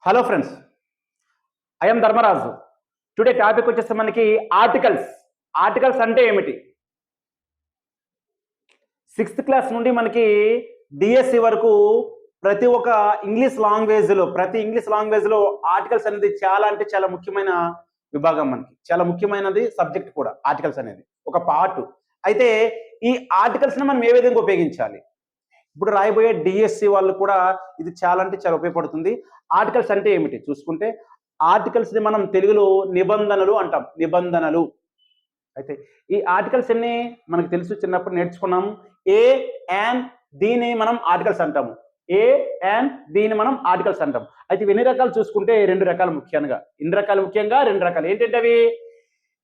Hello friends, I'm Dharmaraju. Today topic వచ్చేసి మనకి articles అంటే ఏమిటి? 6th క్లాస్ నుండి మనకి డిఎస్సి వరకు ప్రతి ఇంగ్లీష్ లాంగ్వేజ్లో ఆర్టికల్స్ అనేది చాలా అంటే చాలా ముఖ్యమైన విభాగం. మనకి చాలా ముఖ్యమైనది సబ్జెక్ట్ కూడా ఆర్టికల్స్ అనేది ఒక పార్ట్. అయితే ఈ ఆర్టికల్స్ని మనం ఏ విధంగా ఉపయోగించాలి? ఇప్పుడు రాయబోయే డిఎస్సి వాళ్ళు కూడా ఇది చాలా అంటే చాలా ఉపయోగపడుతుంది. ఆర్టికల్స్ అంటే ఏమిటి చూసుకుంటే, ఆర్టికల్స్ని మనం తెలుగులో నిబంధనలు అంటాం. నిబంధనలు. అయితే ఈ ఆర్టికల్స్ అన్ని మనకు తెలుసు, చిన్నప్పుడు నేర్చుకున్నాము. ఏ అండ్ దీని మనం ఆర్టికల్స్ అంటాము. అయితే ఇవి ఎన్ని రకాలు చూసుకుంటే రెండు రకాలు ముఖ్యంగా. రెండు రకాలు ఏంటంటే అవి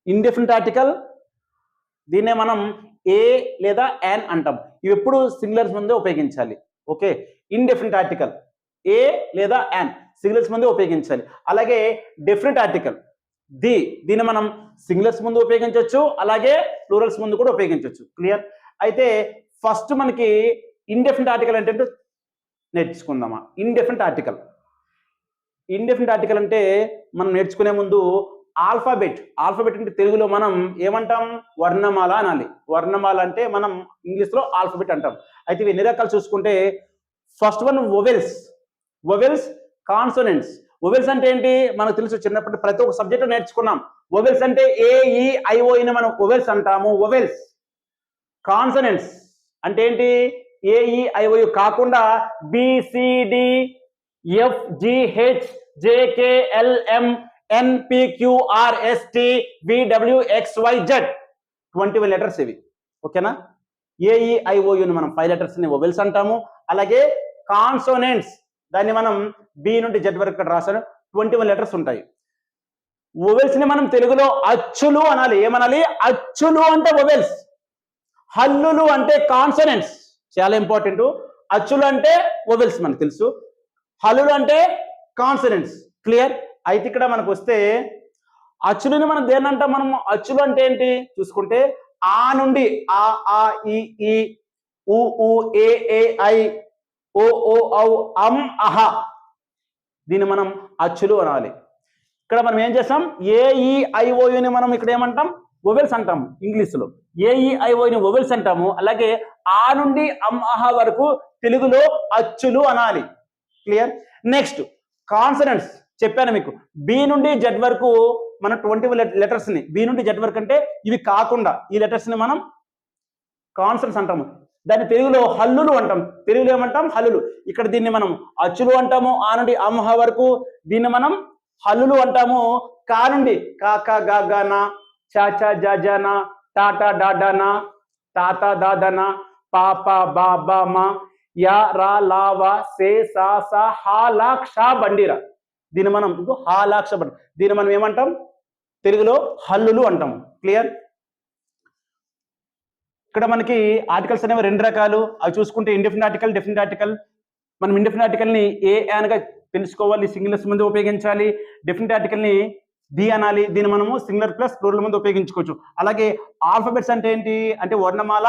ఇండెఫినిట్ ఆర్టికల్, దీన్నే మనం ఏ లేదా యాన్ అంటాం. ఇవి ఎప్పుడు సింగులర్స్ ముందే ఉపయోగించాలి. ఓకే, ఇండెఫినిట్ ఆర్టికల్ ఏ లేదా యాన్ సింగులర్స్ ముందే ఉపయోగించాలి. అలాగే డెఫినిట్ ఆర్టికల్ దీన్ని మనం సింగులర్స్ ముందు ఉపయోగించవచ్చు, అలాగే ప్లూరల్స్ ముందు కూడా ఉపయోగించవచ్చు. క్లియర్? అయితే ఫస్ట్ మనకి ఇండెఫినిట్ ఆర్టికల్ అంటే నేర్చుకుందామా? ఇండెఫినిట్ ఆర్టికల్ అంటే మనం నేర్చుకునే ముందు ఆల్ఫాబెట్ అంటే తెలుగులో మనం ఏమంటాం? వర్ణమాల అనాలి. వర్ణమాల అంటే మనం ఇంగ్లీష్లో ఆల్ఫాబెట్ అంటాం. అయితే ఇవి ఎన్ని రకాలు చూసుకుంటే, first one vowels, consonants. Vowels అంటే ఏంటి? మనకు తెలుసు, చిన్నప్పటి ప్రతి ఒక్క సబ్జెక్టు నేర్చుకున్నాం. వొవెల్స్ అంటే AEIO మనం వొవెల్స్ అంటాము. వొవెల్స్. కాన్సోనెంట్స్ అంటే ఏంటి? AEIO కాకుండా BCDFGHJKLM NPQRSTVWXYZ 21 లెటర్స్ ఇవి. ఓకేనా? AEIOUని మనం 5 లెటర్స్ ని వొవెల్స్ అంటాము. అలాగే కాన్సోనెంట్స్, దాన్ని మనం బి నుండి జెడ్ వరకు రాసాను. 21 లెటర్స్ ఉంటాయి. వొవెల్స్ ని మనం తెలుగులో అచ్చులు అనాలి. ఏమనాలి? అచ్చులు అంటే వొవెల్స్, హల్లులు అంటే కాన్సోనెంట్స్. చాలా ఇంపార్టెంట్. అచ్చులు అంటే వొవెల్స్ మనకు తెలుసు, హల్లులు అంటే కాన్సోనెంట్స్. క్లియర్? అయితే ఇక్కడ మనకు వస్తే అచ్చులని మనం దేన్నంటాం? మనం అచ్చులు అంటే ఏంటి చూసుకుంటే, ఆ నుండి ఆ ఈ ఉ ఏ ఐ ఓ ఔ అం అహ, దీన్ని మనం అచ్చులు అనాలి. ఇక్కడ మనం ఏం చేస్తాం? AEIOని మనం ఇక్కడ ఏమంటాం? వొవెల్స్ అంటాము. ఇంగ్లీష్లో AEIOని వొవెల్స్ అంటాము. అలాగే ఆ నుండి అం అహ వరకు తెలుగులో అచ్చులు అనాలి. క్లియర్? నెక్స్ట్ కాన్సనెంట్స్ చెప్పాను మీకు. బి నుండి జెడ్ వరకు మన 20 లెటర్స్ ని, బి నుండి జెడ్ వరకు అంటే ఇవి కాకుండా ఈ లెటర్స్ ని మనం కాన్సనెంట్స్ అంటాము. దాన్ని తెలుగులో హల్లులు అంటాం. తెలుగులో ఏమంటాం? హల్లులు. ఇక్కడ దీన్ని మనం అచ్చులు అంటాము. ఆ నుండి అంహ వరకు దీన్ని మనం హల్లులు అంటాము. కా నుండి కా కా గా గా నా, చా చా జా జా నా, టా టా డా డా నా, తా తా దా దా నా, పా పా బా బా మా, యా రా లా వా, సే సా సా, హా లా క్షా బండిరా, దీన్ని మనం హా లా క్ష బండి, దీన్ని మనం ఏమంటాం? తెలుగులో హల్లులు అంటాం. క్లియర్? ఇక్కడ మనకి ఆర్టికల్స్ అనేవి రెండు రకాలు. అవి చూసుకుంటే ఇండెఫినిట్ ఆర్టికల్, డెఫినిట్ ఆర్టికల్. మనం ఇండెఫినిట్ ఆర్టికల్ని ఏ గా తెలుసుకోవాలి, సింగులర్స్ ముందు ఉపయోగించాలి. డెఫినిట్ ఆర్టికల్ని ది అనాలి. దీన్ని మనము సింగులర్ ప్లస్ ప్లూరల్ ముందు ఉపయోగించుకోవచ్చు. అలాగే ఆల్ఫాబెట్స్ అంటే ఏంటి అంటే వర్ణమాల,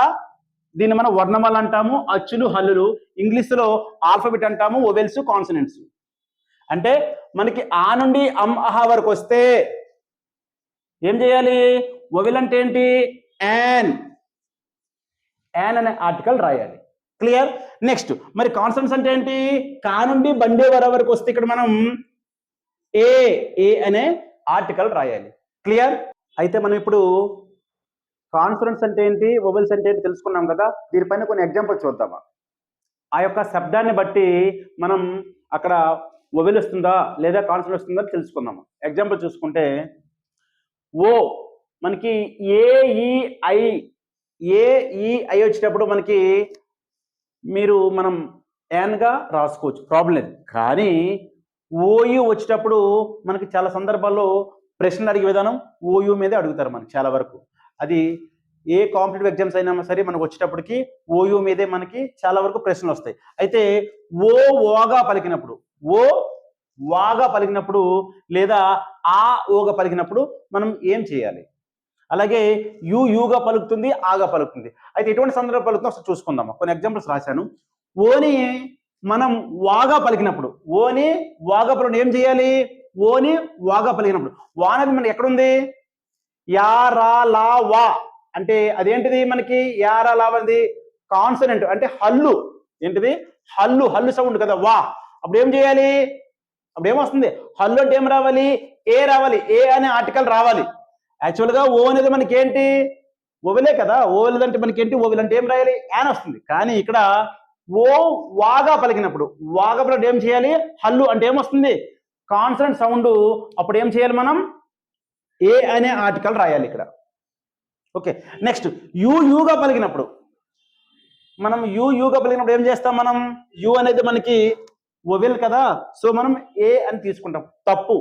దీన్ని మనం వర్ణమాల అంటాము. అచ్చులు, హల్లులు. ఇంగ్లీష్లో ఆల్ఫాబెట్ అంటాము. Vowels, consonants. అంటే మనకి ఆ నుండి అం అహ వరకు వస్తే ఏం చేయాలి? వొవెల్ అంటే ఏంటి? యాన్ అనే ఆర్టికల్ రాయాలి. క్లియర్? నెక్స్ట్ మరి కాన్సనెంట్స్ అంటే ఏంటి? కా నుండి బండి వరకు వస్తే ఇక్కడ మనం ఏ అనే ఆర్టికల్ రాయాలి. క్లియర్? అయితే మనం ఇప్పుడు కాన్సనెంట్స్ అంటే ఏంటి, వొవెల్స్ అంటే ఏంటి తెలుసుకున్నాం కదా. దీనిపైన కొన్ని ఎగ్జాంపుల్స్ చూద్దామా? ఆ యొక్క శబ్దాన్ని బట్టి మనం అక్కడ వొవెల్ వస్తుందా లేదా కాన్సనెంట్ వస్తుందా తెలుసుకుందాము. ఎగ్జాంపుల్ చూసుకుంటే, ఓ మనకి ఏఈఐ వచ్చేటప్పుడు మనకి మనం యాన్గా రాసుకోవచ్చు, ప్రాబ్లం లేదు. కానీ ఓయు వచ్చేటప్పుడు మనకి చాలా సందర్భాల్లో ప్రశ్నలు అడిగే విధానం ఓయు మీదే అడుగుతారు మనకి చాలా వరకు. అది ఏ కాంపిటేటివ్ ఎగ్జామ్స్ అయినా సరే మనకు వచ్చేటప్పటికి ఓయు మీదే మనకి చాలా వరకు ప్రశ్నలు వస్తాయి. అయితే ఓగా పలికినప్పుడు లేదా ఓగా పలికినప్పుడు మనం ఏం చేయాలి? అలాగే యూగా పలుకుతుంది, ఆగా పలుకుతుంది. అయితే ఎటువంటి సందర్భం పలుకుతుందో ఒకసారి చూసుకుందాము. కొన్ని ఎగ్జాంపుల్స్ రాశాను. ఓని మనం వాగా పలికినప్పుడు ఓని వాగా పలికినప్పుడు ఏం చేయాలి? ఓని వాగా పలికినప్పుడు వా అనేది మనకి ఎక్కడుంది? యా రా లా వా అంటే అదేంటిది మనకి? యా రా లా అనేది కాన్సనెంట్ అంటే హల్లు. ఏంటిది? హల్లు. హల్లు సౌండ్ కదా వా. అప్పుడు ఏం చేయాలి? అప్పుడు ఏమొస్తుంది? హల్లు అంటే ఏం రావాలి? ఏ రావాలి. ఏ అనే ఆర్టికల్ రావాలి. యాక్చువల్గా ఓ అనేది మనకి ఏంటి? ఓవెలే కదా. ఓవెల్ అంటే మనకి ఏంటి? ఓవెల్ అంటే ఏం రాయాలి? యాన్ వస్తుంది. కానీ ఇక్కడ ఓ వాగా పలికినప్పుడు వాగా పలికినప్పుడు ఏం చేయాలి? హల్లు అంటే ఏమొస్తుంది? Consonant sound. అప్పుడు ఏం చేయాలి మనం? ఏ అనే ఆర్టికల్ రాయాలి ఇక్కడ. ఓకే. నెక్స్ట్ యూగా పలికినప్పుడు మనం యూగా పలికినప్పుడు ఏం చేస్తాం మనం? యు అనేది మనకి ఓవెల్ కదా. సో మనం ఏ అని తీసుకుంటాం. తప్పు.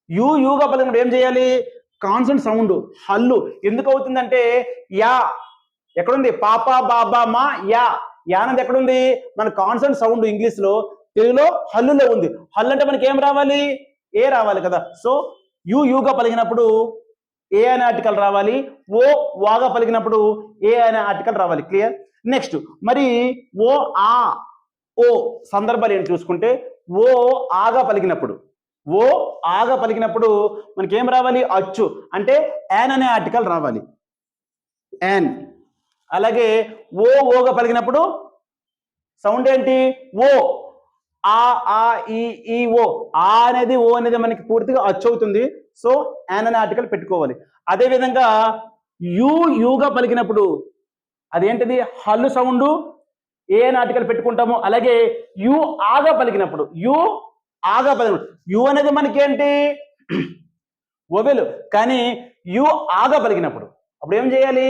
యూగా పలికినప్పుడు ఏం చేయాలి? కాన్సనెంట్ సౌండ్ హల్లు. ఎందుకు అవుతుందంటే యా ఎక్కడుంది? పాపా బాబా మా యా. యా అనేది ఎక్కడుంది? మన కాన్సనెంట్ సౌండ్ ఇంగ్లీష్ లో, తెలుగులో హల్లులో ఉంది. హల్లు అంటే మనకి ఏం రావాలి? ఏ రావాలి కదా. సో యూగా పలికినప్పుడు ఏ అనే ఆర్టికల్ రావాలి. ఓ వాగా పలికినప్పుడు ఏ అనే ఆర్టికల్ రావాలి. క్లియర్? నెక్స్ట్ మరి ఓ ఆ ఓ సందర్భాలు ఏంటి చూసుకుంటే ఓ ఆగా పలికినప్పుడు మనకి ఏం రావాలి? అచ్చు అంటే యాన్ అనే ఆర్టికల్ రావాలి. యాన్. అలాగే ఓగా పలికినప్పుడు సౌండ్ ఏంటి? ఓ. ఆ ఈ ఓ. ఆ అనేది ఓ అనేది మనకి పూర్తిగా అచ్చు అవుతుంది. సో యాన్ అనే ఆర్టికల్ పెట్టుకోవాలి. అదే విధంగా యూగా పలికినప్పుడు అదేంటిది? హల్లు సౌండ్. ఏ అనే ఆర్టికల్ పెట్టుకుంటాము. అలాగే యు ఆగా పలికినప్పుడు యు అనేది మనకి ఏంటి? ఓవెల్. కానీ యు ఆగా పలికినప్పుడు అప్పుడు ఏం చేయాలి?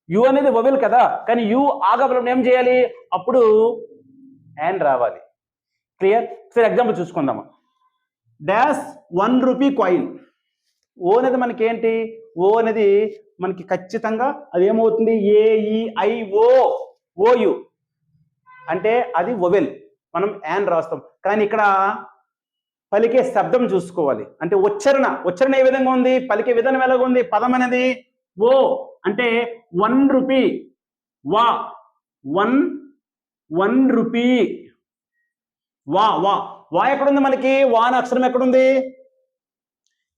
యు అనేది ఓవెల్ కదా. కానీ యు ఆగా పలికినప్పుడు ఏం చేయాలి? అప్పుడు యాన్ రావాలి. క్లియర్? సరే ఎగ్జాంపుల్ చూసుకుందాము. Dash 1 rupee coin. ఓ అనేది మనకి ఏంటి? ఓ అనేది మనకి ఖచ్చితంగా అది ఏమవుతుంది? ఓయు అంటే అది ఓవెల్. మనం యాన్ రాస్తాం. కానీ ఇక్కడ పలికే శబ్దం చూసుకోవాలి. అంటే ఉచ్చారణ ఏ విధంగా ఉంది? పలికే విధానం ఎలాగ ఉంది? పదం అనేది ఓ అంటే 1 రూపీ. వా 1 రూపీ. వా వా వా ఎక్కడుంది మనకి? వా అనే అక్షరం ఎక్కడుంది?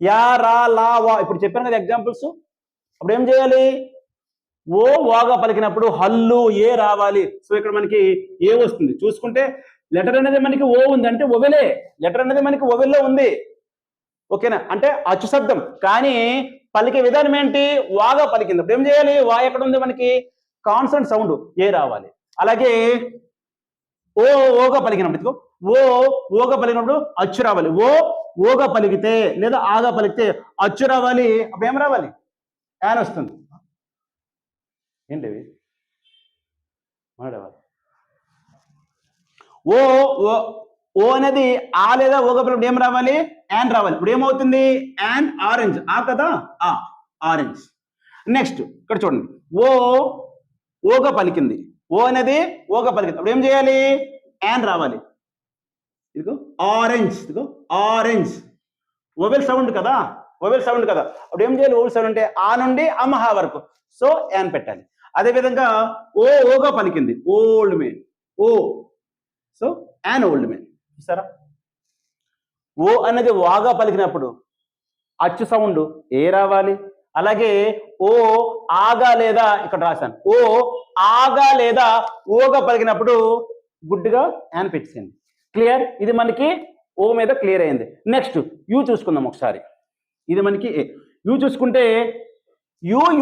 యా రా లా వా. ఇప్పుడు చెప్పాను కదా ఎగ్జాంపుల్స్. అప్పుడు ఏం చేయాలి? ఓ వాగా పలికినప్పుడు హల్లు ఏ రావాలి. సో ఇక్కడ మనకి ఏ వస్తుంది. చూసుకుంటే లెటర్ అనేది మనకి ఓ ఉంది అంటే ఓవెలే. లెటర్ అనేది మనకి ఓవెల్లో ఉంది. ఓకేనా? అంటే అచ్చు శబ్దం. కానీ పలికే విధానం ఏంటి? వాగా పలికింది. అప్పుడు ఏం చేయాలి? వా ఎక్కడ ఉంది మనకి? కాన్సనెంట్ సౌండ్ ఏ రావాలి. అలాగే ఓగా పలికినప్పుడు ఓగా పలికినప్పుడు అచ్చు రావాలి. ఓగా పలికితే లేదా ఆగా పలికితే అచ్చు రావాలి. అప్పుడు ఏం రావాలి? యాన్ వస్తుంది. ఏంటివి మాట్లాడేవాళ్ళు? ఓ అనేది ఆ లేదా ఓగా పలికినప్పుడు ఏం రావాలి? యాన్ రావాలి. ఇప్పుడు ఏమవుతుంది? An orange. ఆ కదా. ఆరెంజ్. నెక్స్ట్ ఇక్కడ చూడండి. ఓగా పలికింది. ఓ అనేది ఓగా పలికింది. అప్పుడు ఏం చేయాలి? యాన్ రావాలి. ఇదిగో ఆరెంజ్. ఆరెంజ్ ఓవెల్ సౌండ్ కదా. అప్పుడు ఏం చేయాలి? ఓవెల్ సౌండ్ అంటే ఆ నుండి అమహా వరకు. సో యాన్ పెట్టాలి. అదేవిధంగా ఓగా పలికింది. Old man. So an old man. చూసారా? ఓ అనేది వాగా పలికినప్పుడు అచ్చు సౌండ్ ఏ రావాలి. అలాగే ఓ ఆగా లేదా ఇక్కడ రాశాను. ఓ ఆగా లేదా ఓగా పలికినప్పుడు గుడ్డుగా యాన్ పెట్టేసింది. క్లియర్? ఇది మనకి ఓ మీద క్లియర్ అయింది. నెక్స్ట్ యూ చూసుకుందాం ఒకసారి. ఇది మనకి యూ చూసుకుంటే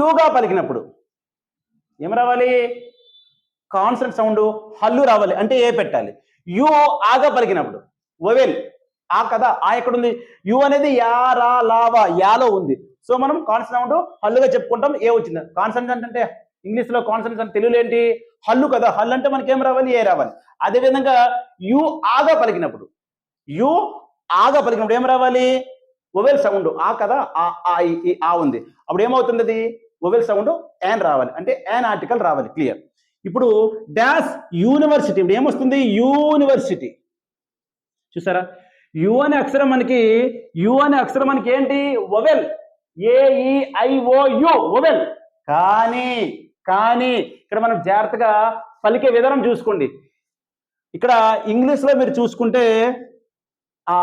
యూగా పలికినప్పుడు ఏం రావాలి? కాన్సనెంట్ సౌండ్ హల్లు రావాలి. అంటే ఏ పెట్టాలి. You Agha పలికినప్పుడు oval. ఆ కదా. ఆ ఎక్కడుంది? యు అనేది యా రా లావా యాలో ఉంది. సో మనం కాన్సనెంట్ సౌండ్ హల్లుగా చెప్పుకుంటాం. ఏ వచ్చింది? కాన్సనెంట్ అంటే ఇంగ్లీష్ లో కాన్సనెంట్ అంటే తెలుగులో ఏంటి? హల్లు కదా. హల్లు అంటే మనకి ఏం రావాలి? ఏ రావాలి. అదేవిధంగా యు ఆగా పలికినప్పుడు ఏం రావాలి? Vowel sound. ఆ కదా. ఆ ఉంది. అప్పుడు ఏమవుతుంది? అది ఓవెల్ సౌండ్ యాన్ రావాలి. అంటే యాన్ ఆర్టికల్ రావాలి. క్లియర్? ఇప్పుడు డాష్ యూనివర్సిటీ. ఇప్పుడు ఏమొస్తుంది? యూనివర్సిటీ. చూసారా? యు అనే అక్షరం మనకి ఏంటి? ఓవెల్. A E I O U vowel. కానీ ఇక్కడ మనం జాగ్రత్తగా పలికే విధానం చూసుకోండి. ఇక్కడ ఇంగ్లీష్లో మీరు చూసుకుంటే ఆ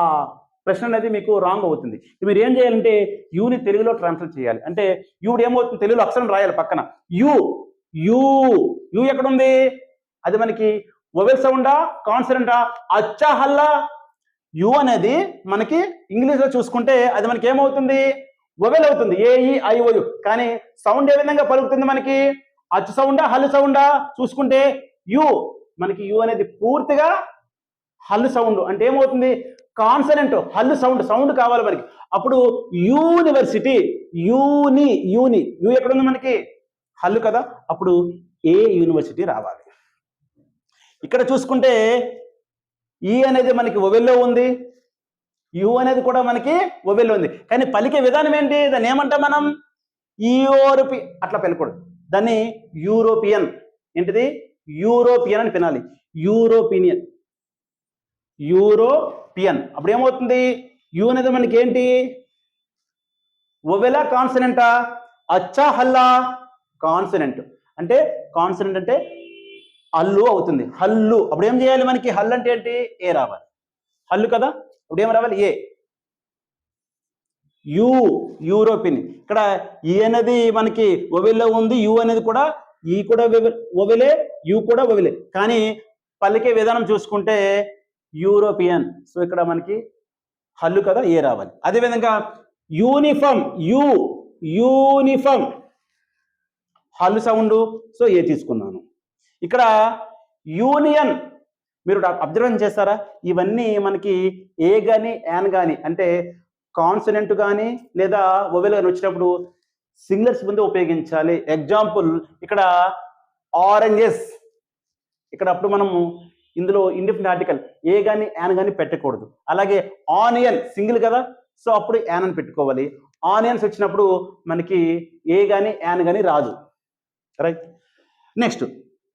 ప్రశ్న అనేది మీకు రాంగ్ అవుతుంది. మీరు ఏం చేయాలంటే యూని తెలుగులో ట్రాన్స్లేట్ చేయాలి. అంటే యూడు ఏమవుతుంది, తెలుగులో అక్షరం రాయాలి పక్కన. యూ యూ యూ ఎక్కడ ఉంది? అది మనకి వొవెల్ సౌండా కాన్సనెంటా? అచ్చా హల్లా. యు అనేది మనకి ఇంగ్లీష్లో చూసుకుంటే అది మనకి ఏమవుతుంది, వొవెల్ అవుతుంది, AEIOU. కానీ సౌండ్ ఏ విధంగా పలుకుతుంది మనకి? అచ్చు సౌండా హల్లు సౌండా? చూసుకుంటే యు, మనకి యు అనేది పూర్తిగా హల్లు సౌండ్. అంటే ఏమవుతుంది, కాన్సనెంట్ హల్లు సౌండ్, సౌండ్ కావాలి మనకి. అప్పుడు యూనివర్సిటీ, యూని యూని యు ఎక్కడ ఉంది మనకి? హల్లు కదా, అప్పుడు ఏ యూనివర్సిటీ రావాలి. ఇక్కడ చూసుకుంటే ఈ అనేది మనకి వొవెల్లో ఉంది, యు అనేది కూడా మనకి వొవెల్లో ఉంది. కానీ పలికే విధానం ఏంటి? దాన్ని ఏమంటాం మనం? అట్లా పలకూడదు, దాన్ని యూరోపియన్. ఏంటిది? యూరోపియన్ అని వినాలి. European, European. అప్పుడు ఏమవుతుంది, యు అనేది మనకి ఏంటి? వొవెలా కాన్సనెంటా? అచ్చా హల్లా? కాన్సనెంట్. అంటే కాన్సనెంట్ అంటే హల్లు అవుతుంది, హల్లు. అప్పుడు ఏం చేయాలి మనకి? హల్లు అంటే ఏంటి? ఏ రావాలి, హల్లు కదా, అప్పుడు ఏం రావాలి? ఏ. U European. ఇక్కడ ఈ అనేది మనకి వొవెల్లో ఉంది, యు అనేది కూడా, ఈ కూడా వొవెలే, యు కూడా వొవెలే. కానీ పలికే విధానం చూసుకుంటే యూరోపియన్. సో ఇక్కడ మనకి హల్లు కదా, ఏ రావాలి. అదేవిధంగా యూనిఫామ్, యూనిఫామ్ హల్లు సౌండ్, సో ఏ తీసుకున్నాను. ఇక్కడ యూనియన్, మీరు అబ్జర్వేషన్ చేస్తారా? ఇవన్నీ మనకి ఏ కానీ యాన్ కానీ, అంటే కాన్సనెంట్ కానీ లేదా వొవెల్ కానీ వచ్చినప్పుడు సింగులర్స్ ముందు ఉపయోగించాలి. ఎగ్జాంపుల్ ఇక్కడ ఆరెంజెస్, ఇక్కడ అప్పుడు మనము ఇందులో ఇండిఫినిట్ ఆర్టికల్ ఏ కానీ యాన్ కానీ పెట్టకూడదు. అలాగే ఆనియన్ సింగిల్ కదా, సో అప్పుడు యాన్ అని పెట్టుకోవాలి. ఆనియన్స్ వచ్చినప్పుడు మనకి ఏ కానీ యాన్ కానీ రాదు, right. Next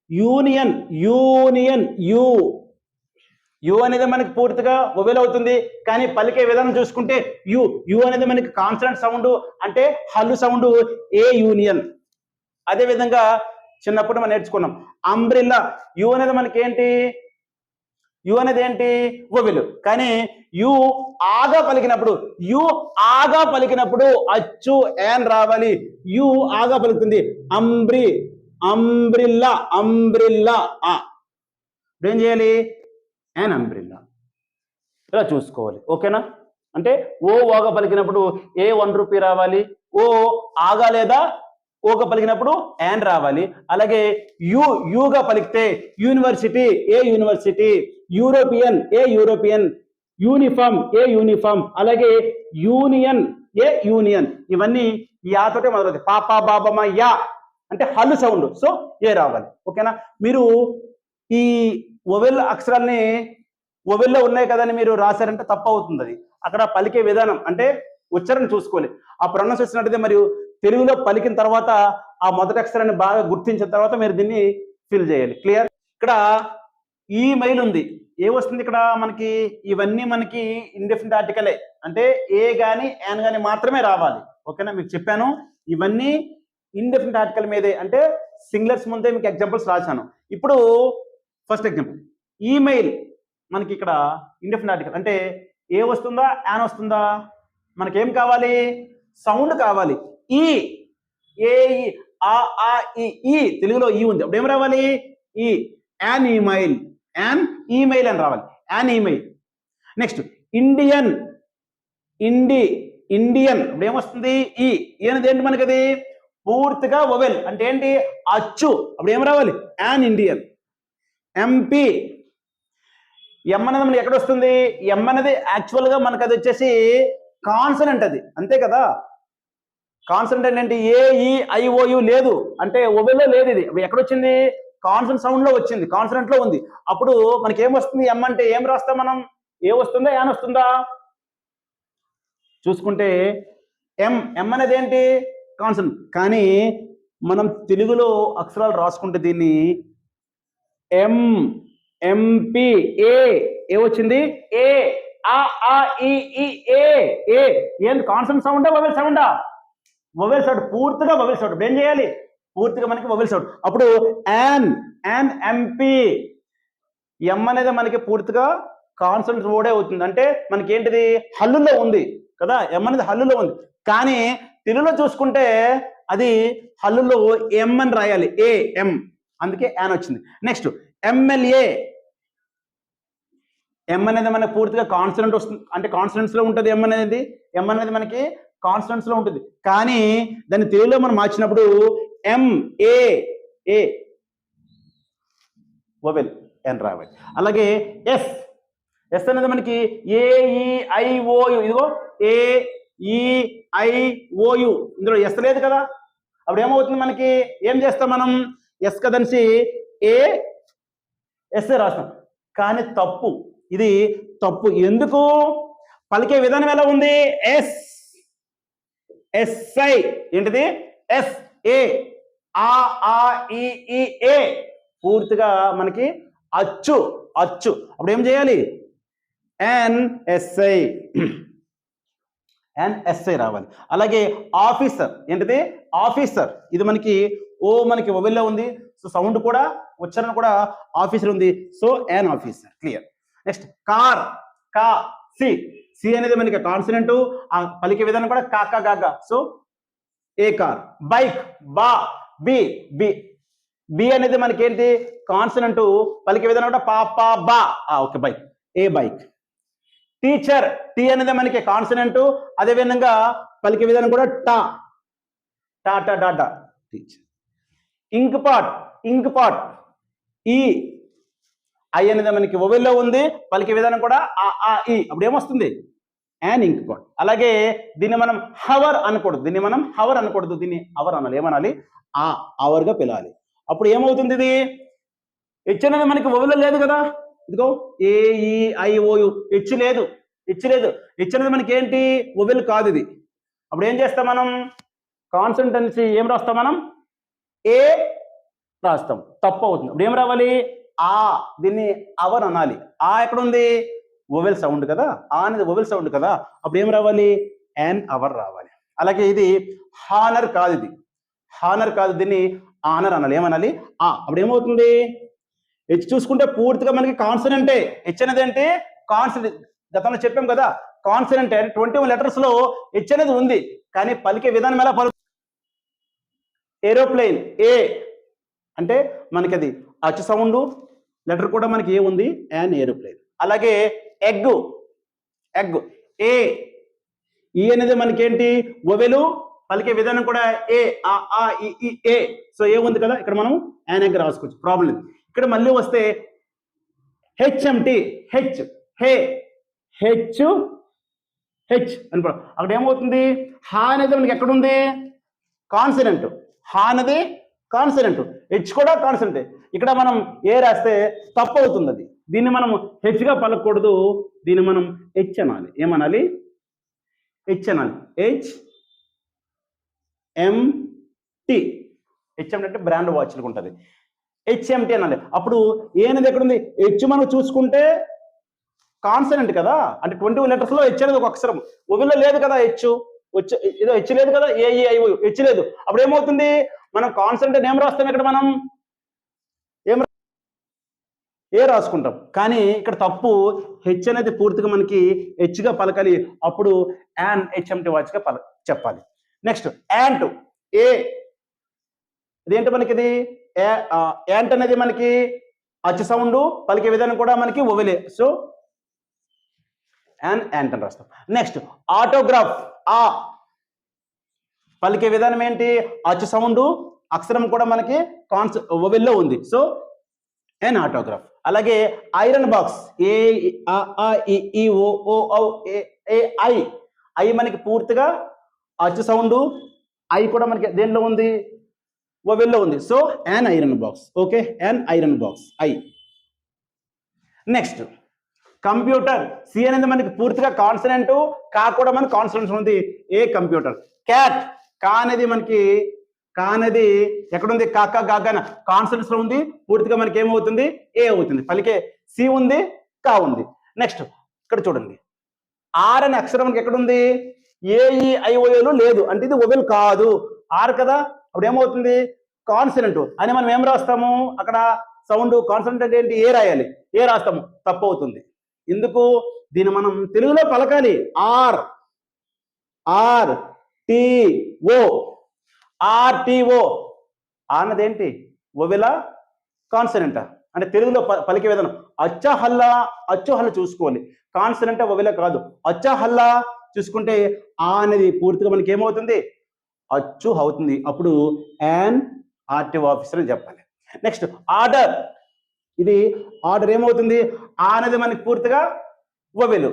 union, union you, you అనేది మనకి పూర్తిగా వొవెల్ అవుతుంది. కానీ పలికే విధానం చూసుకుంటే యు, యు అనేది మనకి కాన్సనెంట్ సౌండ్, అంటే హల్లు సౌండ్, ఏ యూనియన్. అదేవిధంగా చిన్నప్పుడు మనం నేర్చుకున్నాం అంబ్రిల్లా. యు అనేది మనకి ఏంటి? యు అనేది ఏంటి? వొవెల్. కానీ యు ఆగా పలికినప్పుడు, యు ఆగా పలికినప్పుడు అచ్చు యాన్ రావాలి. యు ఆగా పలుకుతుంది, అంబ్రిల్లా, అంబ్రిల్లా. ఇప్పుడు ఏం చేయాలి? An umbrella. ఇలా చూసుకోవాలి, ఓకేనా? అంటే ఓగా పలికినప్పుడు ఏ 1 రూపీ రావాలి, ఓ ఆగా లేదా ఓగా పలికినప్పుడు యాన్ రావాలి. అలాగే యూగా పలికితే university, A university. European, A European. Uniform, a uniform. అలాగే యూనియన్, ఏ యూనియన్. ఇవన్నీ యాతోటే మొదలవుతాయి. పాపా బాబమ్మ యా అంటే హల్లు సౌండ్, సో ఏ రావాలి, ఓకేనా? మీరు ఈ వొవెల్ అక్షరాల్ని వొవెల్లో ఉన్నాయి కదని మీరు రాశారంటే తప్పు అవుతుంది. అది అక్కడ పలికే విధానం అంటే ఉచ్చారణ చూసుకోవాలి. ఆ ప్రొనౌన్సియేషన్ అంటే మరియు తెలుగులో పలికిన తర్వాత ఆ మొదటి అక్షరాన్ని బాగా గుర్తించిన తర్వాత మీరు దీన్ని ఫిల్ చేయాలి. క్లియర్? ఇక్కడ ఈమెయిల్ ఉంది, ఏ వస్తుంది ఇక్కడ మనకి? ఇవన్నీ మనకి ఇండెఫినిట్ ఆర్టికలే, అంటే ఏ కానీ యాన్ కానీ మాత్రమే రావాలి, ఓకేనా? మీకు చెప్పాను ఇవన్నీ ఇండెఫినిట్ ఆర్టికల్ మీదే, అంటే సింగులర్స్ ముందే మీకు ఎగ్జాంపుల్స్ రాశాను. ఇప్పుడు ఫస్ట్ ఎగ్జాంపుల్ ఈమెయిల్, మనకి ఇక్కడ ఇండెఫినిట్ ఆర్టికల్ అంటే ఏ వస్తుందా యాన్ వస్తుందా? మనకేం కావాలి? సౌండ్ కావాలి. ఈ ఏ ఈ తెలుగులో ఈ ఉంది, అప్పుడు ఏం రావాలి? ఈ యాన్ ఈమెయిల్, యాన్ ఈమెయిల్ అని రావాలి, an email. Next Indian, Indian అప్పుడు ఏమొస్తుంది? ఈ అనేది ఏంటి మనకి? అది పూర్తిగా వొవెల్, అంటే ఏంటి? అచ్చు, అప్పుడు ఏం రావాలి? An Indian. ఎంపీ, ఎం అనేది మనకి ఎక్కడ వస్తుంది? ఎం అనేది యాక్చువల్గా మనకు అది వచ్చేసి కాన్సనెంట్, అది అంతే కదా. కాన్సనెంట్ ఏంటి? AEIOU లేదు, అంటే వొవెల్లో లేదు. ఇది ఎక్కడ వచ్చింది? కాన్సనెంట్ సౌండ్ లో వచ్చింది, కాన్సనెంట్ లో ఉంది. అప్పుడు మనకి ఏం వస్తుంది? ఎం అంటే ఏం రాస్తాం మనం? ఏ వస్తుందా యాన్ వస్తుందా? చూసుకుంటే ఎం అనేది ఏంటి? కాన్సనెంట్. కానీ మనం తెలుగులో అక్షరాలు రాసుకుంటే దీన్ని ఎంపీ, ఏ వచ్చింది? ఏ ఏంది? కాన్సనెంట్ సౌండా వొవెల్ సౌండా? వొవెల్ సౌండ్, పూర్తిగా వొవెల్ సౌండ్. ఏం చేయాలి? పూర్తిగా మనకి వొవెల్ సౌండ్. అప్పుడు యాన్ ఎంపీ, ఎం అనేది మనకి పూర్తిగా కాన్సనెంట్ వర్డే అవుతుంది. అంటే మనకి ఏంటిది హల్లులో ఉంది కదా, ఎం అనేది హల్లులో ఉంది. కానీ తెలుగులో చూసుకుంటే అది హల్లులో ఎం అని రాయాలి, ఏ ఎం, అందుకే యాన్ వచ్చింది. నెక్స్ట్ ఎమ్మెల్యే, ఎం అనేది మనకి పూర్తిగా కాన్సనెంట్ వస్తుంది, అంటే కాన్సనెంట్స్ లో ఉంటుంది. ఎం అనేది మనకి కాన్సనెంట్స్ లో ఉంటుంది. కానీ దాన్ని తెలుగులో మనం మార్చినప్పుడు ఎం ఏ ఏ వొవెల్ అని రావాలి. అలాగే ఎస్ అనేది మనకి ఏఈఐఓయు, ఇదిగో ఏఈఐఓయు, ఇందులో ఎస్ లేదు కదా, అప్పుడు ఏమవుతుంది మనకి, ఏం చేస్తాం మనం, ఎస్ కదనిసి ఎస్ రాస్తాం. కానీ తప్పు, ఇది తప్పు. ఎందుకు? పలికే విధానం ఎలా ఉంది, ఎస్ఐ, ఏంటిది ఎస్ ఏ ఏ, పూర్తిగా మనకి అచ్చు. అప్పుడు ఏం చేయాలి, ఎన్ఎస్ఐ రావాలి. అలాగే ఆఫీసర్, ఏంటిది ఆఫీసర్, ఇది మనకి మనకి వొవెల్లో ఉంది. సో సౌండ్ కూడా ఉచ్చారణ కూడా ఆఫీసర్ ఉంది. So an officer, clear. Next car, C అనేది మనకి కాన్సనెంట్, ఆ పలికే విధానం కూడా కాకా గాగా. So a car. Bike, B అనేది మనకి ఏంటి కాన్సనెంట్, పలికే విధానం కూడా పా బా, okay bike, a bike. Teacher, T అనేది మనకి కాన్సనెంట్, అదే విధంగా పలికే విధానం కూడా టా టీచర్. ఇంక్ పాట్, ఈ ఐ అనేది మనకి వొవెల్లో ఉంది, పలికే విధానం కూడా ఈ, అప్పుడు ఏమొస్తుంది, యాన్ ఇంక్ పాట్. అలాగే దీన్ని మనం హవర్ అనకూడదు, దీన్ని అవర్ అనాలి. ఏమనాలి, అవర్గా పిలాలి. అప్పుడు ఏమవుతుంది, ఇది హెచ్ అనేది మనకి వొవెల్లో లేదు కదా, ఇదిగో ఏఈఐఓయు, హెచ్ లేదు. హెచ్ అనేది మనకి ఏంటి వొవెల్ కాదు ఇది. అప్పుడు ఏం చేస్తాం మనం, కాన్సనెంట్ అనేసి ఏం రాస్తాం మనం, ఏ రాస్తాం, తప్పు అవుతుంది. అప్పుడు ఏం రావాలి, దీన్ని అవర్ అనాలి. ఎక్కడ ఉంది, వొవెల్ సౌండ్ కదా, అనేది వొవెల్ సౌండ్ కదా, అప్పుడు ఏం రావాలి, యాన్ అవర్ రావాలి. అలాగే ఇది హానర్ కాదు, దీన్ని ఆనర్ అనాలి. ఏమనాలి, అప్పుడు ఏమవుతుంది, హెచ్ చూసుకుంటే పూర్తిగా మనకి కాన్సనెంటే. హెచ్ అనేది అంటే కాన్సనెంట్, గతంలో చెప్పాం కదా, కాన్సనెంట్ 21 లెటర్స్ లో హెచ్ అనేది ఉంది. కానీ పలికే విధానం ఎలా ఏరోప్లేన్, ఏ అంటే మనకి అది అచ్చు సౌండ్, లెటర్ కూడా మనకి ఏ ఉంది, యాన్ ఏరోప్లేన్. అలాగే ఎగ్, ఈ అనేది మనకి ఏంటి వొవెలు, పలికే విధానం కూడా ఏ ఏ. సో ఏ ఉంది కదా, ఇక్కడ మనం యాన్ ఎగ్ రాసుకోవచ్చు, ప్రాబ్లం లేదు. ఇక్కడ మళ్ళీ వస్తే హెచ్ఎంటి, హెచ్ అని అక్కడ ఏమవుతుంది, హా అనేది మనకి ఎక్కడుంది, కాన్సనెంట్, అనేది కాన్సనెంట్, హెచ్ కూడా కాన్సనెంట్. ఇక్కడ మనం ఏ రాస్తే తప్పు అవుతుంది. అది దీన్ని మనం హెచ్గా పలకూడదు, దీన్ని మనం హెచ్ అనాలి. ఏమనాలి, హెచ్ అనాలి. హెచ్ఎంటి అంటే బ్రాండ్ వాచ్లకు ఉంటుంది, హెచ్ఎంటి అనాలి. అప్పుడు ఏ అనేది ఎక్కడుంది, హెచ్ మనం చూసుకుంటే కాన్సనెంట్ కదా, అంటే 21 లెటర్స్ లో హెచ్ అనేది ఒక అక్షరం, వొవెల్లో లేదు కదా, ఏదో హెచ్ లేదు కదా, ఏఈఐఓ హెచ్ లేదు. అప్పుడు ఏమవుతుంది, మనం కాన్సనెంట్ ఏం రాస్తాం, ఇక్కడ మనం ఏ రాసుకుంటాం. కానీ ఇక్కడ తప్పు, హెచ్ అనేది పూర్తిగా మనకి హెచ్గా పలకాలి. అప్పుడు యాన్ హెచ్ఎంటి వాచ్గా చెప్పాలి. నెక్స్ట్ యాంట్, ఇదేంటి మనకి, ఇది యాంట్ అనేది మనకి అచ్చు సౌండ్, పలికే విధానం కూడా మనకి వొవెలే. సో యాంట్ అని రాస్తాం. నెక్స్ట్ ఆటోగ్రాఫ్, పలికే విధానం ఏంటి, అచ్చు సౌండ్, అక్షరం కూడా మనకి వొవెల్లో ఉంది. సో ఎన్ ఆటోగ్రాఫ్. అలాగే ఐరన్ బాక్స్, ఐ మనకి పూర్తిగా అచ్చు సౌండ్, ఐ కూడా మనకి దేనిలో ఉంది, వొవెల్లో ఉంది. So an iron box, okay, an iron box, I. Next computer, C అనేది మనకి పూర్తిగా కాన్సనెంట్, కా కూడా మనకి కాన్సనెంట్ ఉంది, ఏ కంప్యూటర్. క్యాట్, కా అనేది ఎక్కడుంది, కాకా గాగా కాన్సనెంట్స్ లో ఉంది, పూర్తిగా మనకి ఏమవుతుంది, ఏ అవుతుంది. పలికే సి ఉంది, కా ఉంది. నెక్స్ట్ ఇక్కడ చూడండి, ఆర్ అనే అక్షరం మనకి ఎక్కడుంది, ఏఈఐఓఏలో లేదు, అంటే ఇది వొవెల్ కాదు, ఆర్ కదా, అప్పుడు ఏమవుతుంది, కాన్సనెంట్ అని మనం ఏం రాస్తాము, అక్కడ సౌండ్ కాన్సనెంట్ అంటే ఏంటి ఏ రాయాలి, ఏ రాస్తాము, తప్పు అవుతుంది. ఎందుకు? దీన్ని మనం తెలుగులో పలకాలి. R R T O, RTO. అన్నదేంటి ఒవెలా కాన్సనెంట్ అంటే తెలుగులో పలికే విధానం. అచ్చ హల్లా, అచ్చు హల్లా చూసుకోవాలి. కాన్సనెంట్ ఒవెలా కాదు. అచ్చ హల్లా చూసుకుంటే ఆ అనేది పూర్తిగా మనకి ఏమవుతుంది, అచ్చు అవుతుంది. అప్పుడు యాన్ ఆర్టీఓ ఆఫీసర్ అని చెప్పాలి. Next order. ఇది ఆర్డర్ ఏమవుతుంది, ఆ అనేది మనకి పూర్తిగా ఒవెలు.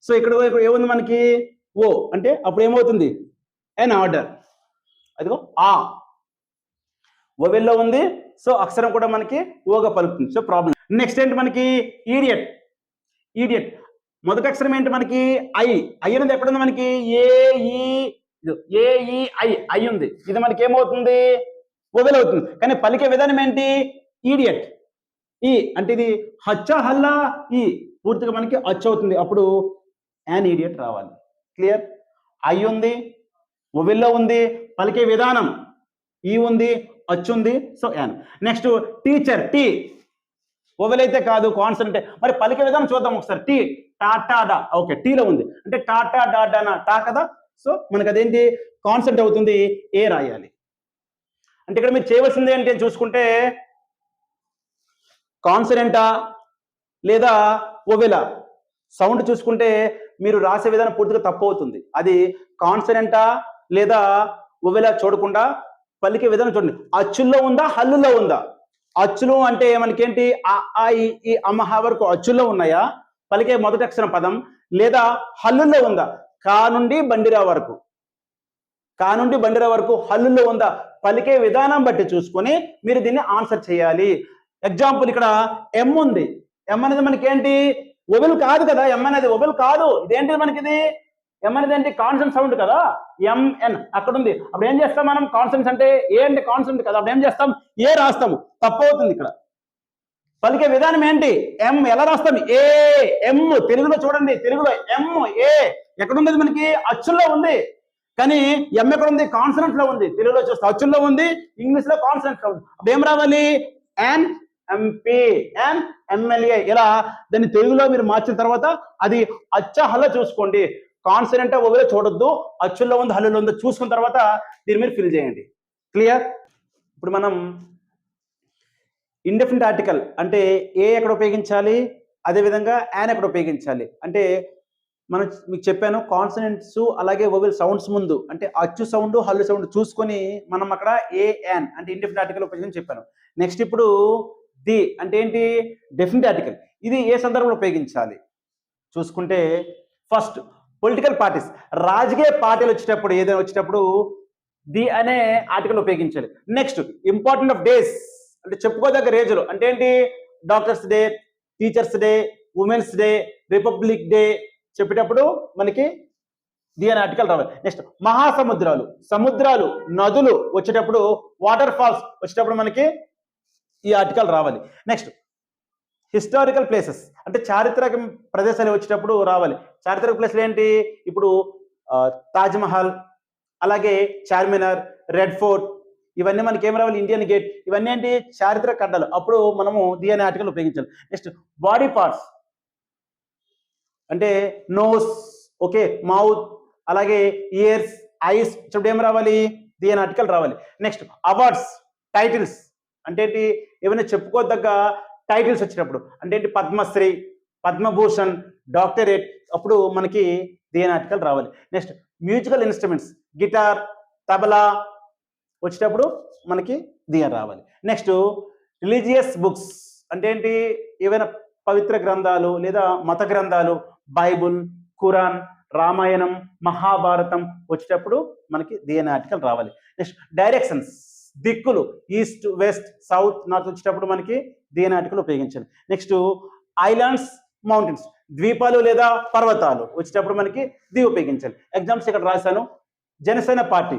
సో ఇక్కడ ఏముంది మనకి ఓ అంటే అప్పుడు ఏమవుతుంది ఎన్ ఆర్డర్. అదిగో ఆ ఓవెల్లో ఉంది. సో అక్షరం కూడా మనకి ఓగా పలుకుతుంది. So problem. నెక్స్ట్ ఏంటి మనకి ఈడియట్. ఈడియట్ మొదటి అక్షరం ఏంటి మనకి ఐ. ఐ అనేది ఎక్కడుంది మనకి ఐ ఉంది. ఇది మనకి ఏమవుతుంది ఓవెల్ అవుతుంది. కానీ పలికే విధానం ఏంటి ఈడియట్. ఈ అంటే ఇది హచ్చ హల్లా ఈ పూర్తిగా మనకి అచ్చు అవుతుంది. అప్పుడు యాన్ ఈడియట్ రావాలి. క్లియర్? ఐ ఉంది, ఓవెల్లో ఉంది, పలికే విధానం ఈ ఉంది, అచ్చు ఉంది. So an. Next teacher. T vowel అయితే కాదు, కాన్సనెంట్. మరి పలికే విధానం చూద్దాం ఒకసారి. టీ టాటా డా. ఓకే, టీలో ఉంది అంటే టాటా డాడానా టా కదా. సో మనకి అదేంటి కాన్సెప్ట్ అవుతుంది, ఏ రాయాలి. అంటే ఇక్కడ మీరు చేయవలసింది ఏంటి అని చూసుకుంటే కాన్సనెంటా లేదా ఓవెలా సౌండ్ చూసుకుంటే మీరు రాసే విధానం పూర్తిగా తప్పు అవుతుంది. అది కాన్సనెంటా లేదా ఓవెలా చూడకుండా పలికే విధానం చూడండి. అచ్చుల్లో ఉందా హల్లులో ఉందా? అచ్చులు అంటే మనకేంటి ఆ ఈ అమ్మహ వరకు అచ్చుల్లో ఉన్నాయా పలికే మొదటి అక్షరం పదం, లేదా హల్లుల్లో ఉందా? కా నుండి బండిరా వరకు, కా నుండి బండిరా వరకు హల్లుల్లో ఉందా? పలికే విధానం బట్టి చూసుకొని మీరు దీన్ని ఆన్సర్ చేయాలి. ఎగ్జాంపుల్ ఇక్కడ ఎం ఉంది. ఎం అనేది మనకి ఏంటి ఓవెల్ కాదు కదా. ఎం అనేది ఓవెల్ కాదు. ఇదేంటి మనకి ఇది ఎం అనేది ఏంటి కాన్సనెంట్ సౌండ్ కదా. ఎంఎన్ అక్కడ ఉంది. అప్పుడు ఏం చేస్తాం మనం? కాన్సనెంట్స్ అంటే ఏ అంటే కాన్సనెంట్ కదా. అప్పుడు ఏం చేస్తాం? ఏ రాస్తాము. తప్పు అవుతుంది. ఇక్కడ పలికే విధానం ఏంటి ఎం. ఎలా రాస్తాం? ఏ ఎం. తెలుగులో చూడండి, తెలుగులో ఎం ఏ ఎక్కడుంది మనకి అచ్చుల్లో ఉంది. కానీ ఎం ఎక్కడ ఉంది? కాన్సనెంట్ లో ఉంది. తెలుగులో చూస్తే అచ్చుల్లో ఉంది, ఇంగ్లీష్ లో కాన్సనెంట్ లో ఉంది. అప్పుడు ఏం రావాలి? ఎన్ ఎంపీ, ఎన్ ఎమ్మెల్యే. ఇలా దాన్ని తెలుగులో మీరు మార్చిన తర్వాత అది అచ్చ హల్ల చూసుకోండి. కాన్సనెంట్ ఓవెల్ చూడొద్దు, అచ్చుల్లో ఉంది హల్లులో ఉందో చూసుకున్న తర్వాత దీన్ని మీరు ఫిల్ చేయండి. క్లియర్? ఇప్పుడు మనం ఇండెఫినిట్ ఆర్టికల్ అంటే ఏ ఎక్కడ ఉపయోగించాలి, అదేవిధంగా యాన్ ఎక్కడ ఉపయోగించాలి అంటే మనం మీకు చెప్పాను. కాన్సనెంట్స్ అలాగే ఓవెల్ సౌండ్స్ ముందు అంటే అచ్చు సౌండ్ హల్లు సౌండ్ చూసుకొని మనం అక్కడ ఏ యాన్ అంటే ఇండెఫినిట్ ఆర్టికల్ ఉపయోగించి చెప్పాను. నెక్స్ట్ ఇప్పుడు ది అంటే ఏంటి డెఫినిట్ ఆర్టికల్. ఇది ఏ సందర్భంలో ఉపయోగించాలి చూసుకుంటే ఫస్ట్ పొలిటికల్ పార్టీస్ రాజకీయ పార్టీలు వచ్చేటప్పుడు ఏదైనా వచ్చేటప్పుడు ది అనే ఆర్టికల్ ఉపయోగించాలి. నెక్స్ట్ ఇంపార్టెంట్ ఆఫ్ డేస్ అంటే చెప్పుకోదగ్గ రోజులు అంటే ఏంటి doctors day, teachers day, women's day, republic day చెప్పేటప్పుడు మనకి ది అనే ఆర్టికల్ రావాలి. నెక్స్ట్ మహాసముద్రాలు, సముద్రాలు, నదులు వచ్చేటప్పుడు వాటర్ ఫాల్స్ వచ్చేటప్పుడు మనకి ఈ ఆర్టికల్ రావాలి. నెక్స్ట్ హిస్టారికల్ ప్లేసెస్ అంటే చారిత్రక ప్రదేశాలు వచ్చేటప్పుడు రావాలి. చారిత్రక ప్లేస్లు ఏంటి ఇప్పుడు తాజ్మహల్, అలాగే చార్మినార్, రెడ్ ఫోర్ట్, ఇవన్నీ మనకి ఏం రావాలి? Indian gate. ఇవన్నీ ఏంటి చారిత్రక కడ్డలు. అప్పుడు మనము ది అనే ఆర్టికల్ ఉపయోగించాలి. నెక్స్ట్ బాడీ పార్ట్స్ అంటే నోస్, ఓకే, మౌత్, అలాగే ఇయర్స్, ఐస్ ఇప్పుడు ఏం రావాలి? ది అనే ఆర్టికల్ రావాలి. నెక్స్ట్ అవార్డ్స్, టైటిల్స్ అంటే ఏంటి ఏమైనా చెప్పుకోదగ్గ టైటిల్స్ వచ్చినప్పుడు అంటే ఏంటి పద్మశ్రీ, పద్మభూషణ్, డాక్టరేట్ అప్పుడు మనకి ది అనే ఆర్టికల్ రావాలి. Next musical instruments guitar, tabla వచ్చేటప్పుడు మనకి ది అని రావాలి. నెక్స్ట్ రిలీజియస్ బుక్స్ అంటే ఏంటి ఏవైనా పవిత్ర గ్రంథాలు లేదా మత గ్రంథాలు, బైబుల్, ఖురాన్, రామాయణం, మహాభారతం వచ్చేటప్పుడు మనకి ది అనే ఆర్టికల్ రావాలి. నెక్స్ట్ డైరెక్షన్స్ దిక్కులు ఈస్ట్, వెస్ట్, సౌత్, నార్త్ వచ్చేటప్పుడు మనకి ది అనే ఆర్టికల్ ఉపయోగించాలి. నెక్స్ట్ ఐలాండ్స్, మౌంటైన్స్ ద్వీపాలు లేదా పర్వతాలు వచ్చేటప్పుడు మనకి ది ఉపయోగించాలి. ఎగ్జామ్స్ ఇక్కడ రాశాను. Janasena party,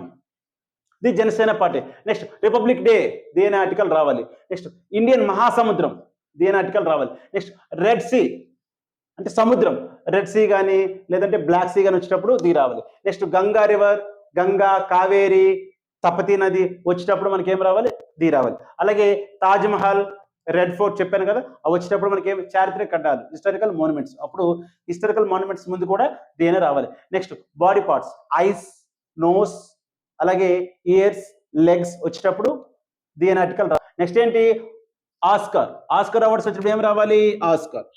the Janasena party. Next republic day the అనే ఆర్టికల్ రావాలి. నెక్స్ట్ ఇండియన్ మహాసముద్రం ది అనే ఆర్టికల్ రావాలి. నెక్స్ట్ రెడ్ సీ అంటే సముద్రం, రెడ్ సీ కానీ లేదంటే బ్లాక్ సీ కానీ వచ్చేటప్పుడు ది రావాలి. నెక్స్ట్ గంగా రివర్, గంగా, కావేరి, తపతి నది వచ్చేటప్పుడు మనకి ఏం రావాలి? ది రావాలి. అలాగే తాజ్మహల్, రెడ్ ఫోర్ట్ చెప్పాను కదా, అవి వచ్చేటప్పుడు మనకి చారిత్రక కట్టడాలు, హిస్టారికల్ మాన్యుమెంట్స్. అప్పుడు హిస్టారికల్ మాన్యుమెంట్స్ ముందు కూడా దీనే రావాలి. Next body parts, eyes, nose, అలాగే ఇయర్స్, లెగ్స్ వచ్చేటప్పుడు దీని ఆర్టికల్ రావాలి. నెక్స్ట్ ఏంటి, ఆస్కార్. ఆస్కార్ అవార్డ్స్ వచ్చినప్పుడు ఏం రావాలి, ఆస్కార్.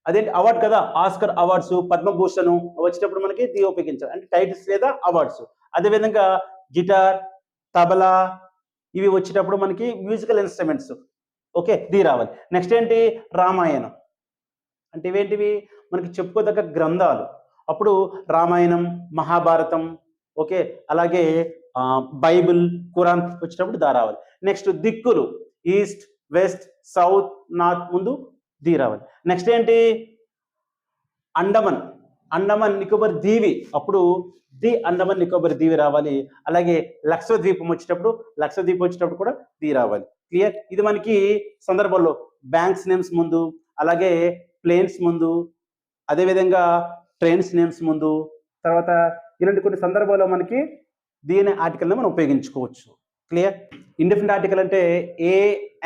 అదేంటి అవార్డ్ కదా, ఆస్కర్ అవార్డ్స్, పద్మభూషణ్ వచ్చేటప్పుడు మనకి ది ఉపయోగించాలి, అంటే టైటిల్స్ లేదా అవార్డ్స్. అదేవిధంగా గిటార్, తబలా ఇవి వచ్చేటప్పుడు మనకి మ్యూజికల్ ఇన్స్ట్రుమెంట్స్, ఓకే, ది రావాలి. నెక్స్ట్ ఏంటి, రామాయణం. అంటే ఇవేంటివి, మనకి చెప్పుకోదగ్గ గ్రంథాలు. అప్పుడు రామాయణం, మహాభారతం, ఓకే, అలాగే బైబిల్, ఖురాన్ వచ్చేటప్పుడు దా రావాలి. నెక్స్ట్ దిక్కులు, ఈస్ట్, వెస్ట్, సౌత్, నార్త్ ముందు ది రావాలి. నెక్స్ట్ ఏంటి, అండమన్, అండమాన్ నికోబార్ దీవి, అప్పుడు ది అండమాన్ నికోబార్ దీవి రావాలి. అలాగే లక్షద్వీపం వచ్చేటప్పుడు కూడా ది రావాలి. క్లియర్. ఇది మనకి సందర్భంలో బ్యాంక్స్ నేమ్స్ ముందు, అలాగే ప్లేన్స్ ముందు, అదేవిధంగా ట్రైన్స్ నేమ్స్ ముందు, తర్వాత ఇలాంటి కొన్ని సందర్భాల్లో మనకి దీని ఆర్టికల్ని మనం ఉపయోగించుకోవచ్చు. క్లియర్. ఇండెఫినిట్ ఆర్టికల్ అంటే ఏ,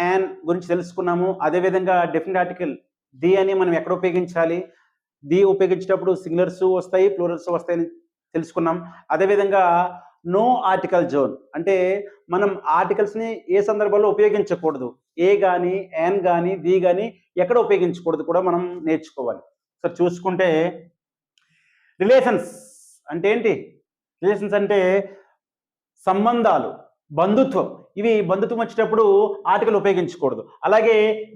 యాన్ గురించి తెలుసుకున్నాము. అదేవిధంగా డెఫినిట్ ఆర్టికల్ ది అని మనం ఎక్కడ ఉపయోగించాలి, ది ఉపయోగించేటప్పుడు సింగులర్స్ వస్తాయి, ప్లూరల్స్ వస్తాయని తెలుసుకున్నాం. అదేవిధంగా నో ఆర్టికల్ జోన్ అంటే మనం ఆర్టికల్స్ని ఏ సందర్భంలో ఉపయోగించకూడదు, ఏ కానీ, యాన్ కానీ, ది కానీ ఎక్కడ ఉపయోగించకూడదు కూడా మనం నేర్చుకోవాలి. సో చూసుకుంటే రిలేషన్స్ అంటే ఏంటి, రిలేషన్స్ అంటే సంబంధాలు, బంధుత్వం. ఇవి బంధుత్వం వచ్చేటప్పుడు ఆర్టికల్ ఉపయోగించకూడదు. అలాగే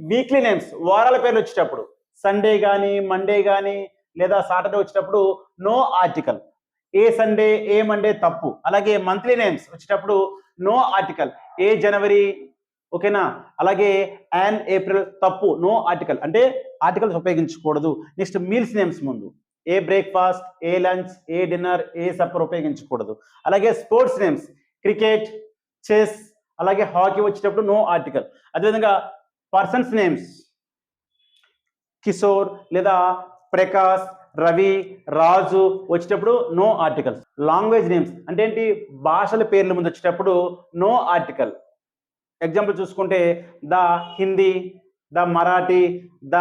వీక్లీ నేమ్స్, వారాల పేర్లు వచ్చేటప్పుడు సండే కానీ, మండే కానీ, లేదా సాటర్డే వచ్చేటప్పుడు నో ఆర్టికల్. ఏ సండే, ఏ మండే తప్పు. అలాగే మంత్లీ నేమ్స్ వచ్చేటప్పుడు నో ఆర్టికల్. ఏ జనవరి, ఓకేనా, అలాగే యాన్ ఏప్రిల్ తప్పు, నో ఆర్టికల్, అంటే ఆర్టికల్స్ ఉపయోగించకూడదు. నెక్స్ట్ మీల్స్ నేమ్స్ ముందు ఏ బ్రేక్ఫాస్ట్, ఏ లంచ్, ఏ డిన్నర్, ఏ సప్పర్ ఉపయోగించకూడదు. అలాగే స్పోర్ట్స్ నేమ్స్, క్రికెట్, చెస్, అలాగే హాకీ వచ్చేటప్పుడు నో ఆర్టికల్. అదేవిధంగా పర్సన్స్ నేమ్స్ కిషోర్ లేదా ప్రకాష్, రవి, రాజు వచ్చేటప్పుడు నో ఆర్టికల్. లాంగ్వేజ్ నేమ్స్ అంటే ఏంటి, భాషల పేర్ల ముందు వచ్చేటప్పుడు నో ఆర్టికల్. ఎగ్జాంపుల్ చూసుకుంటే the Hindi, the Marathi, the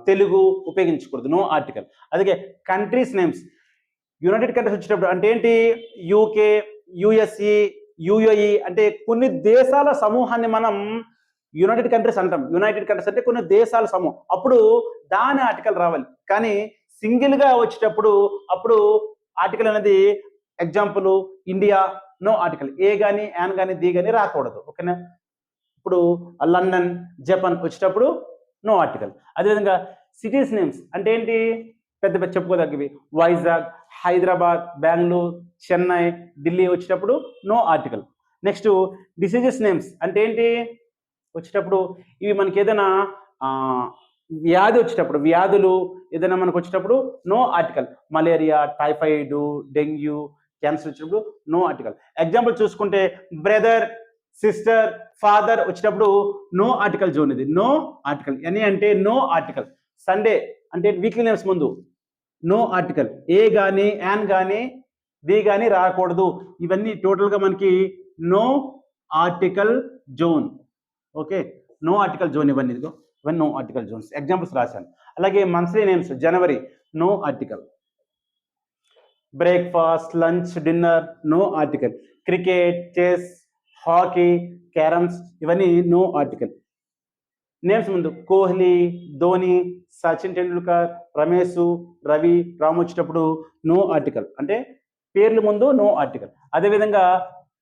Telugu ఉపయోగించకూడదు, నో ఆర్టికల్. అలాగే కంట్రీస్ నేమ్స్, యునైటెడ్ కంట్రీస్ వచ్చేటప్పుడు అంటే ఏంటి, యూకే, యుఎస్ఈ, యుఏఈ అంటే కొన్ని దేశాల సమూహాన్ని మనం యునైటెడ్ కంట్రీస్ అంటాం. యునైటెడ్ కంట్రీస్ అంటే కొన్ని దేశాల సమూహం, అప్పుడు దాని ఆర్టికల్ రావాలి. కానీ సింగిల్ గా వచ్చేటప్పుడు అప్పుడు ఆర్టికల్ అనేది example India, no article. A కానీ, యాన్ కానీ, ది కానీ రాకూడదు, ఓకేనా. ఇప్పుడు లండన్, జపాన్ వచ్చేటప్పుడు నో ఆర్టికల్. అదేవిధంగా సిటీస్ నేమ్స్ అంటే ఏంటి, పెద్ద పెద్ద చెప్పుకోదగ్గవి వైజాగ్, హైదరాబాద్, బెంగళూరు, చెన్నై, ఢిల్లీ వచ్చేటప్పుడు no article. Next diseases names అంటే ఏంటి వచ్చేటప్పుడు ఇవి మనకి ఏదైనా వ్యాధి వచ్చేటప్పుడు, వ్యాధులు ఏదైనా మనకు వచ్చేటప్పుడు no article. Malaria, typhoid, dengue, cancer వచ్చేటప్పుడు నో ఆర్టికల్. ఎగ్జాంపుల్ చూసుకుంటే బ్రదర్, సిస్టర్, ఫాదర్ వచ్చేటప్పుడు నో ఆర్టికల్ జోన్, ఇది నో ఆర్టికల్. ఎనీ అంటే నో ఆర్టికల్. సండే అంటే వీక్లీ నేమ్స్ ముందు నో ఆర్టికల్. ఏ కానీ, యాన్ కానీ, ది కానీ రాకూడదు. ఇవన్నీ టోటల్గా మనకి no article zone, okay, no article zone. ఇవన్నీ నో ఆర్టికల్ జోన్స్, ఎగ్జాంపుల్స్ రాశాను. అలాగే మంత్లీ నేమ్స్, జనవరి no article. Breakfast, lunch, dinner no article. Cricket, chess, hockey, carroms ఇవన్నీ నో ఆర్టికల్. నేమ్స్ ముందు కోహ్లీ, ధోని, సచిన్ టెండూల్కర్, రమేష్, రవి, రామ్ వచ్చేటప్పుడు నో ఆర్టికల్, అంటే పేర్లు ముందు నో ఆర్టికల్. అదేవిధంగా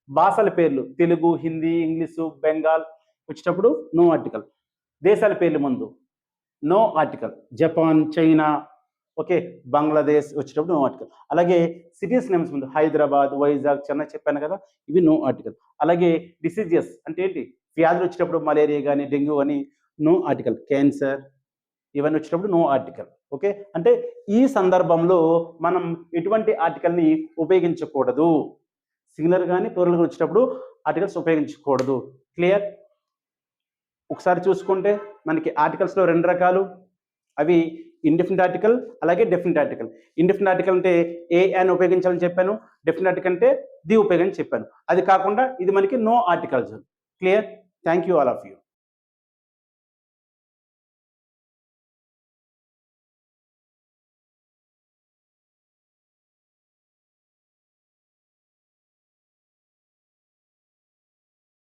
భాషల పేర్లు తెలుగు, హిందీ, ఇంగ్లీషు, బెంగాల్ వచ్చేటప్పుడు నో ఆర్టికల్. దేశాల పేర్లు ముందు no article. Japan, China, okay, Bangladesh వచ్చేటప్పుడు నో ఆర్టికల్. అలాగే సిటీస్ నేమ్స్ ముందు హైదరాబాద్, వైజాగ్, చెన్నై చెప్పాను కదా, ఇవి నో ఆర్టికల్. అలాగే డిసీజెస్ అంటే ఏంటి, వ్యాధులు వచ్చేటప్పుడు మలేరియా కానీ, డెంగ్యూ కానీ నో ఆర్టికల్. క్యాన్సర్ ఇవన్నీ వచ్చేటప్పుడు నో ఆర్టికల్, ఓకే. అంటే ఈ సందర్భంలో మనం ఎటువంటి ఆర్టికల్ని ఉపయోగించకూడదు. సింగులర్ కానీ ప్లూరల్ వచ్చేటప్పుడు ఆర్టికల్స్ ఉపయోగించకూడదు. క్లియర్. ఒకసారి చూసుకుంటే మనకి ఆర్టికల్స్లో రెండు రకాలు, అవి ఇండెఫినిట్ ఆర్టికల్ అలాగే డెఫినిట్ ఆర్టికల్. ఇండెఫినిట్ ఆర్టికల్ అంటే ఏ అని ఉపయోగించాలని చెప్పాను, డెఫినిట్ ఆర్టికల్ అంటే ది ఉపయోగించి చెప్పాను. అది కాకుండా ఇది మనకి no articles. Clear. Thank you all of you.